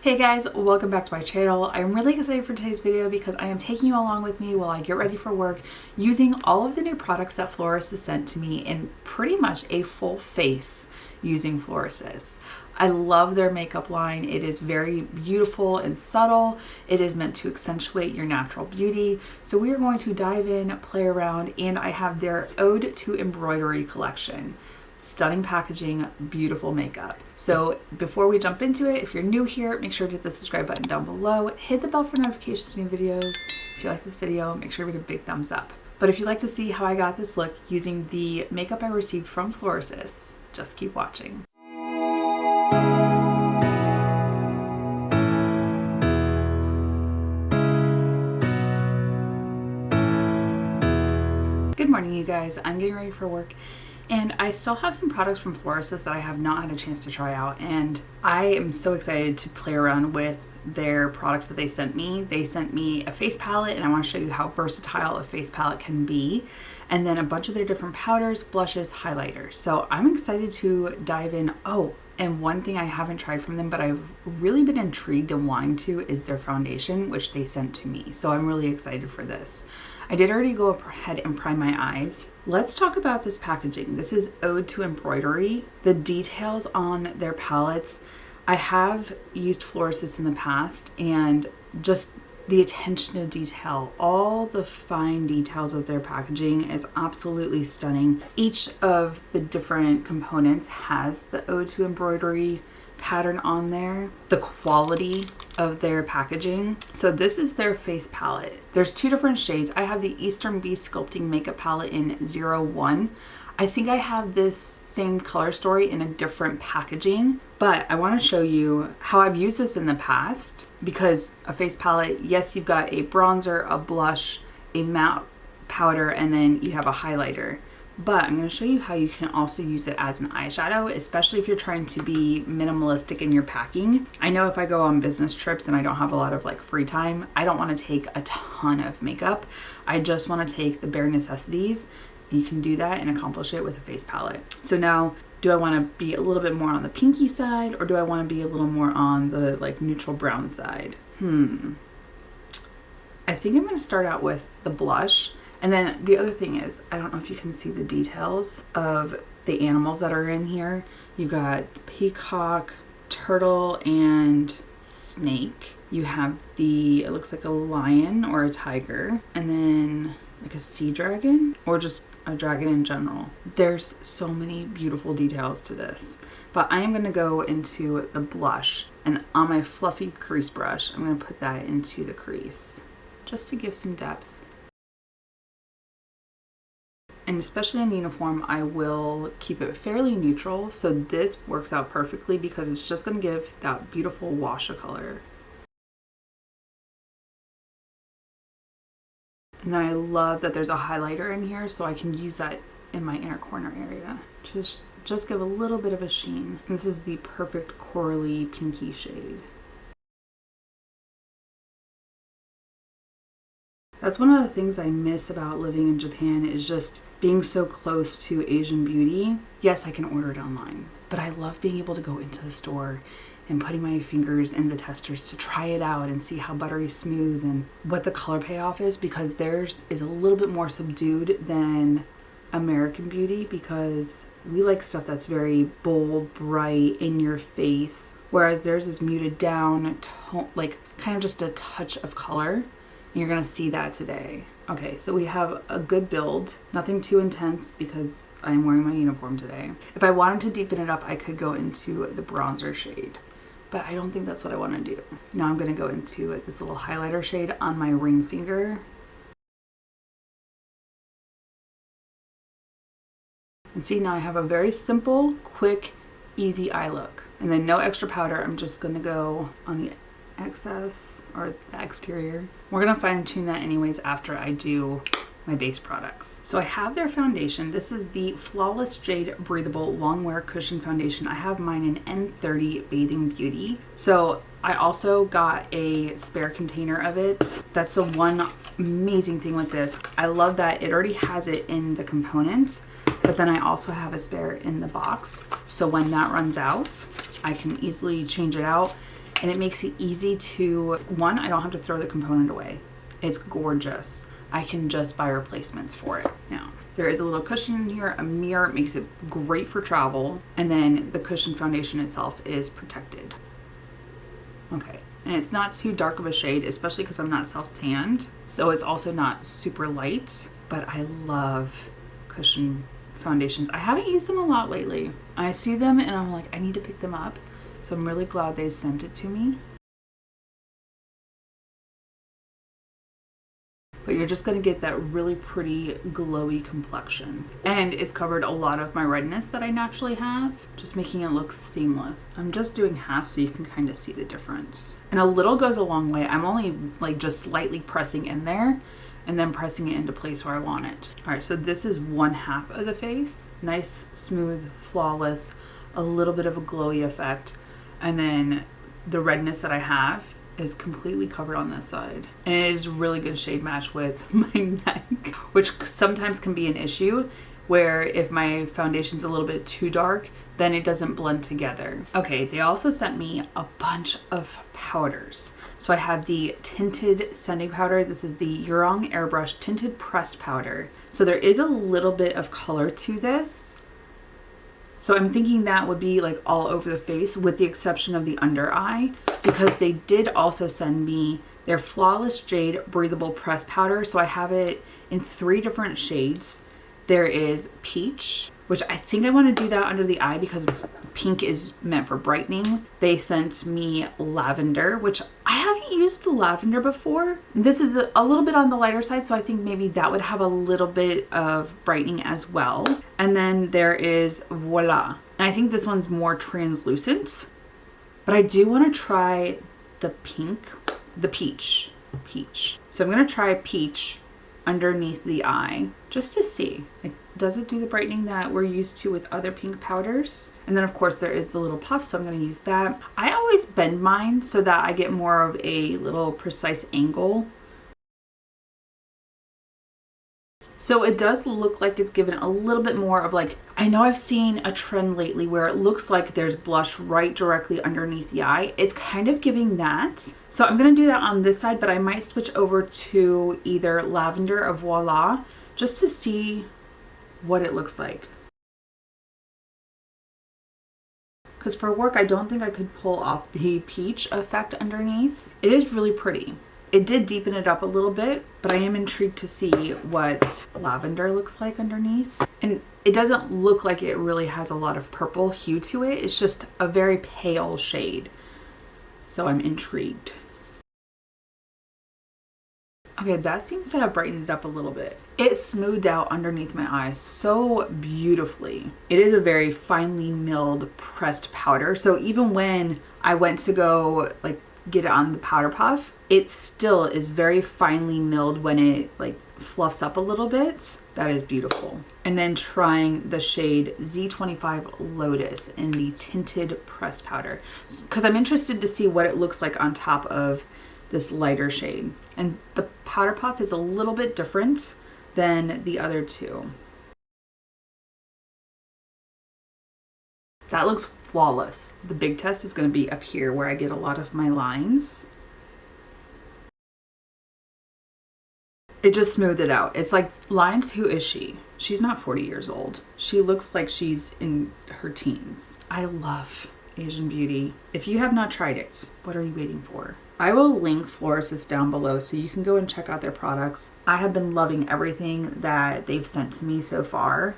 Hey guys, welcome back to my channel. I'm really excited for today's video because I am taking you along with me while I get ready for work using all of the new products that Florasis has sent to me in pretty much a full face using Florasis. I love their makeup line. It is very beautiful and subtle. It is meant to accentuate your natural beauty. So we are going to dive in, play around, and I have their Ode to Embroidery collection. Stunning packaging, beautiful makeup. So before we jump into it, if you're new here, make sure to hit the subscribe button down below. Hit the bell for notifications of new videos. If you like this video, make sure to give it a big thumbs up. But if you'd like to see how I got this look using the makeup I received from Florasis, just keep watching. Good morning, you guys. I'm getting ready for work. And I still have some products from Florasis that I have not had a chance to try out, and I am so excited to play around with their products that they sent me. They sent me a face palette, and I want to show you how versatile a face palette can be, and then a bunch of their different powders, blushes, highlighters. So I'm excited to dive in. Oh, and one thing I haven't tried from them, but I've really been intrigued and wanting to, is their foundation, which they sent to me. So I'm really excited for this. I did already go ahead and prime my eyes. Let's talk about this packaging. This is Ode to Embroidery. The details on their palettes, I have used Florasis in the past, and just the attention to detail, all the fine details of their packaging is absolutely stunning. Each of the different components has the Ode to Embroidery pattern on there. The quality of their packaging. So this is their face palette. There's two different shades. I have the Eastern Beast Sculpting Makeup Palette in 01. I think I have this same color story in a different packaging, but I want to show you how I've used this in the past, because a face palette, yes, you've got a bronzer, a blush, a matte powder, and then you have a highlighter. But I'm going to show you how you can also use it as an eyeshadow, especially if you're trying to be minimalistic in your packing. I know if I go on business trips and I don't have a lot of free time, I don't want to take a ton of makeup. I just want to take the bare necessities. You can do that and accomplish it with a face palette. So now, do I want to be a little bit more on the pinky side, or do I want to be a little more on the neutral brown side? I think I'm going to start out with the blush. And then the other thing is, I don't know if you can see the details of the animals that are in here. You got peacock, turtle, and snake. You have it looks like a lion or a tiger, and then like a sea dragon, or just a dragon in general. There's so many beautiful details to this. But I am going to go into the blush, and on my fluffy crease brush, I'm going to put that into the crease just to give some depth. And especially in uniform, I will keep it fairly neutral. So this works out perfectly because it's just going to give that beautiful wash of color. And then I love that there's a highlighter in here, so I can use that in my inner corner area. Just give a little bit of a sheen. And this is the perfect corally pinky shade. That's one of the things I miss about living in Japan, is just being so close to Asian beauty. Yes, I can order it online, but I love being able to go into the store and putting my fingers in the testers to try it out and see how buttery smooth and what the color payoff is, because theirs is a little bit more subdued than American beauty, because we like stuff that's very bold, bright, in your face, whereas theirs is muted down, kind of just a touch of color. You're gonna see that today. Okay, so we have a good build, nothing too intense because I'm wearing my uniform today. If I wanted to deepen it up, I could go into the bronzer shade, but I don't think that's what I wanna do. Now I'm gonna go into this little highlighter shade on my ring finger. And see, now I have a very simple, quick, easy eye look. And then no extra powder, I'm just gonna go on the excess or the exterior. We're gonna fine tune that anyways after I do my base products. So I have their foundation. This is the Flawless Jade Breathable Long Wear Cushion Foundation. I have mine in N30 Bathing Beauty. So I also got a spare container of it. That's the one amazing thing with this. I love that it already has it in the components, but then I also have a spare in the box. So when that runs out, I can easily change it out. and it makes it easy to, one, I don't have to throw the component away. It's gorgeous. I can just buy replacements for it. Now, there is a little cushion in here, a mirror, makes it great for travel, and then the cushion foundation itself is protected. Okay, and it's not too dark of a shade, especially because I'm not self-tanned, so it's also not super light, but I love cushion foundations. I haven't used them a lot lately. I see them and I'm like, I need to pick them up, so I'm really glad they sent it to me. But you're just going to get that really pretty glowy complexion. And it's covered a lot of my redness that I naturally have, just making it look seamless. I'm just doing half so you can kind of see the difference. And a little goes a long way. I'm only like just slightly pressing in there and then pressing it into place where I want it. All right, so this is one half of the face. Nice, smooth, flawless, a little bit of a glowy effect. And then the redness that I have is completely covered on this side, and it is really good shade match with my neck, which sometimes can be an issue where if my foundation's a little bit too dark, then it doesn't blend together. Okay, they also sent me a bunch of powders. So I have the tinted setting powder. This is the Yurong Airbrush Tinted Pressed Powder. So there is a little bit of color to this. So I'm thinking that would be like all over the face with the exception of the under eye, because they did also send me their Flawless Jade Breathable Press Powder. So I have it in 3 different shades. There is Peach, which I think I want to do that under the eye because pink is meant for brightening. They sent me Lavender, which I haven't used lavender before. This is a little bit on the lighter side, so I think maybe that would have a little bit of brightening as well. And then there is Voila. And I think this one's more translucent, but I do want to try the peach. So I'm going to try Peach underneath the eye just to see, like, does it do the brightening that we're used to with other pink powders? And then of course there is the little puff, so I'm going to use that. I always bend mine so that I get more of a little precise angle. So it does look like it's given a little bit more of like, I know I've seen a trend lately where it looks like there's blush right directly underneath the eye. It's kind of giving that. So I'm going to do that on this side, but I might switch over to either Lavender or Voila just to see what it looks like. Because for work, I don't think I could pull off the peach effect underneath. It is really pretty. It did deepen it up a little bit, but I am intrigued to see what lavender looks like underneath. And it doesn't look like it really has a lot of purple hue to it. It's just a very pale shade. So I'm intrigued. Okay, that seems to have brightened it up a little bit. It smoothed out underneath my eyes so beautifully. It is a very finely milled pressed powder. So even when I went to go like get it on the powder puff, it still is very finely milled when it like fluffs up a little bit. That is beautiful. And then trying the shade Z25 Lotus in the tinted pressed powder, because I'm interested to see what it looks like on top of this lighter shade. And the powder puff is a little bit different than the other two. That looks flawless. The big test is going to be up here where I get a lot of my lines. It just smoothed it out. It's like, lines, who is she? She's not 40 years old. She looks like she's in her teens. I love Asian beauty. If you have not tried it, what are you waiting for? I will link Florasis down below so you can go and check out their products. I have been loving everything that they've sent to me so far.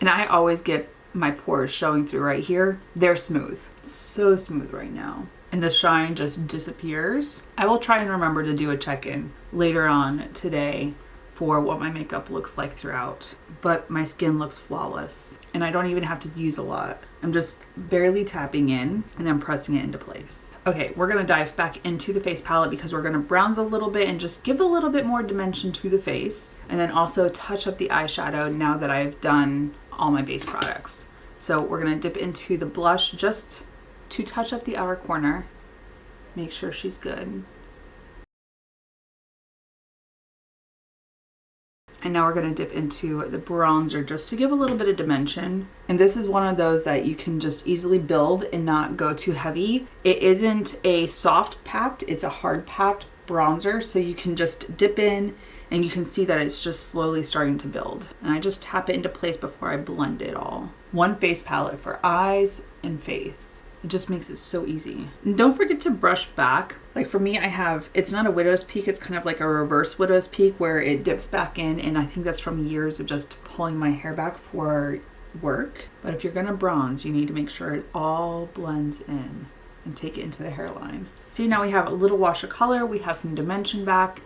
And I always get my pores showing through right here. They're smooth. So smooth right now. And the shine just disappears. I will try and remember to do a check-in later on today for what my makeup looks like throughout. But my skin looks flawless. And I don't even have to use a lot. I'm just barely tapping in and then pressing it into place. Okay, we're gonna dive back into the face palette because we're gonna bronze a little bit and just give a little bit more dimension to the face. And then also touch up the eyeshadow now that I've done all my base products. So we're gonna dip into the blush just to touch up the outer corner. Make sure she's good. And now we're going to dip into the bronzer just to give a little bit of dimension. And this is one of those that you can just easily build and not go too heavy. It isn't a soft packed, it's a hard packed bronzer. So you can just dip in and you can see that it's just slowly starting to build. And I just tap it into place before I blend it all. One face palette for eyes and face. It just makes it so easy. And don't forget to brush back. Like for me, I have, it's not a widow's peak, it's kind of like a reverse widow's peak where it dips back in. And I think that's from years of just pulling my hair back for work. But if you're gonna bronze, you need to make sure it all blends in and take it into the hairline. See, now we have a little wash of color, we have some dimension back.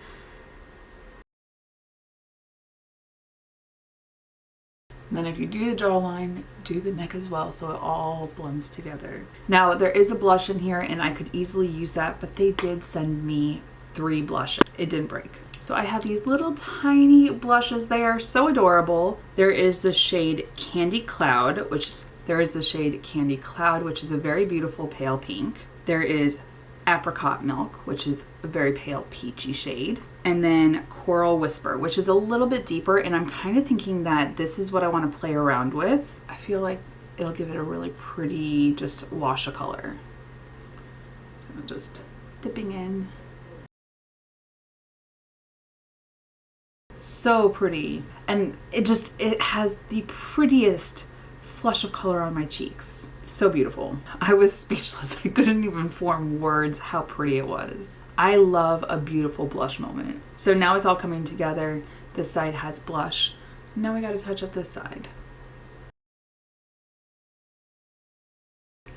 Then if you do the jawline, do the neck as well so it all blends together. Now there is a blush in here and I could easily use that, but they did send me 3 blushes. It didn't break. So I have these little tiny blushes. They are so adorable. There is the shade Candy Cloud, which is a very beautiful pale pink. There is Apricot Milk, which is a very pale peachy shade. And then Coral Whisper, which is a little bit deeper, and I'm kind of thinking that this is what I want to play around with. I feel like it'll give it a really pretty just wash of color. So I'm just dipping in. So pretty. And it has the prettiest flush of color on my cheeks. So beautiful. I was speechless. I couldn't even form words how pretty it was. I love a beautiful blush moment. So now it's all coming together. This side has blush. Now we got to touch up this side.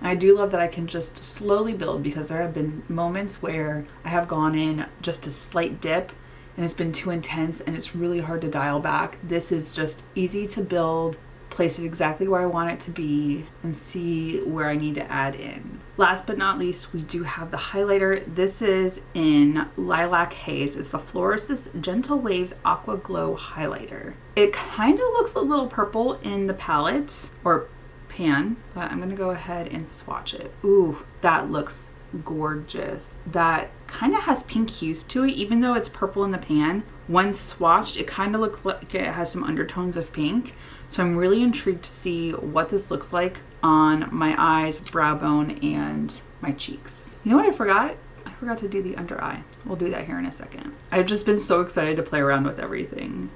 I do love that I can just slowly build because there have been moments where I have gone in just a slight dip and it's been too intense and it's really hard to dial back. This is just easy to build, place it exactly where I want it to be, and see where I need to add in. Last but not least, we do have the highlighter. This is in Lilac Haze. It's the Florasis Gentle Waves Aqua Glow Highlighter. It kind of looks a little purple in the palette or pan, but I'm gonna go ahead and swatch it. Ooh, that looks gorgeous. That kind of has pink hues to it, even though it's purple in the pan. When swatched, it kind of looks like it has some undertones of pink. So I'm really intrigued to see what this looks like on my eyes, brow bone, and my cheeks. You know what I forgot? I forgot to do the under eye. We'll do that here in a second. I've just been so excited to play around with everything.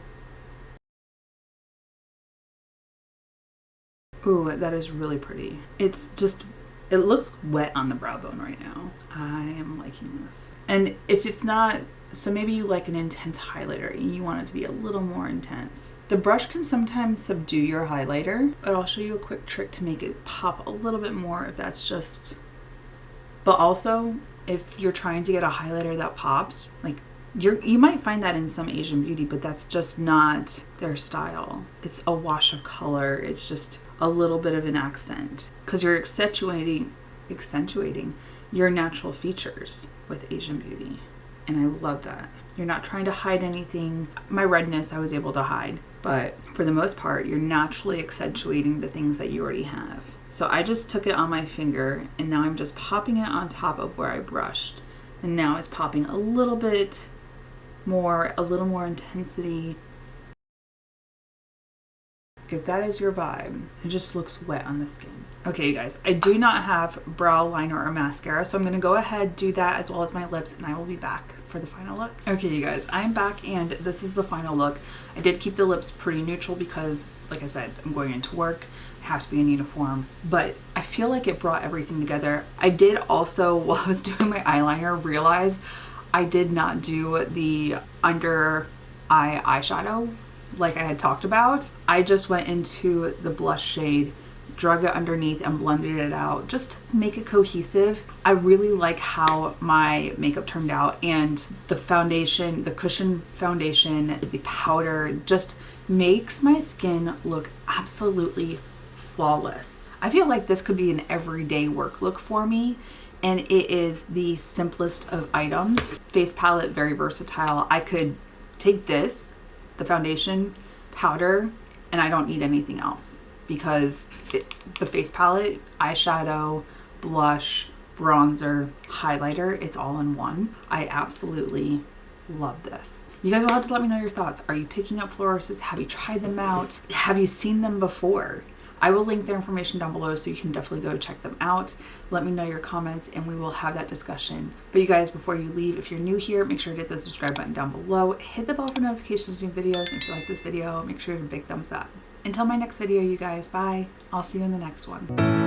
Ooh, that is really pretty. It's just, it looks wet on the brow bone right now. I am liking this. And if it's not, so maybe you like an intense highlighter and you want it to be a little more intense. The brush can sometimes subdue your highlighter, but I'll show you a quick trick to make it pop a little bit more if that's just, but also if you're trying to get a highlighter that pops, like you might find that in some Asian beauty, but that's just not their style. It's a wash of color. It's just a little bit of an accent because you're accentuating your natural features with Asian beauty. And I love that. You're not trying to hide anything. My redness I was able to hide, but for the most part, you're naturally accentuating the things that you already have. So I just took it on my finger and now I'm just popping it on top of where I brushed. And now it's popping a little bit more, a little more intensity. If that is your vibe, it just looks wet on the skin. Okay, you guys, I do not have brow liner or mascara, so I'm gonna go ahead, do that as well as my lips, and I will be back for the final look. Okay, you guys, I'm back and this is the final look. I did keep the lips pretty neutral because, like I said, I'm going into work. I have to be in uniform, but I feel like it brought everything together. I did also, while I was doing my eyeliner, realize I did not do the under eye eyeshadow like I had talked about. I just went into the blush shade, drug it underneath and blended it out just to make it cohesive. I really like how my makeup turned out, and the foundation, the cushion foundation, the powder just makes my skin look absolutely flawless. I feel like this could be an everyday work look for me, and it is the simplest of items. Face palette, very versatile. I could take this, the foundation, powder, and I don't need anything else because the face palette, eyeshadow, blush, bronzer, highlighter, it's all in one. I absolutely love this. You guys will have to let me know your thoughts. Are you picking up Florasists? Have you tried them out? Have you seen them before? I will link their information down below so you can definitely go check them out. Let me know your comments and we will have that discussion. But you guys, before you leave, if you're new here, make sure to hit the subscribe button down below. Hit the bell for notifications of new videos. And if you like this video, make sure to give a big thumbs up. Until my next video, you guys, bye. I'll see you in the next one.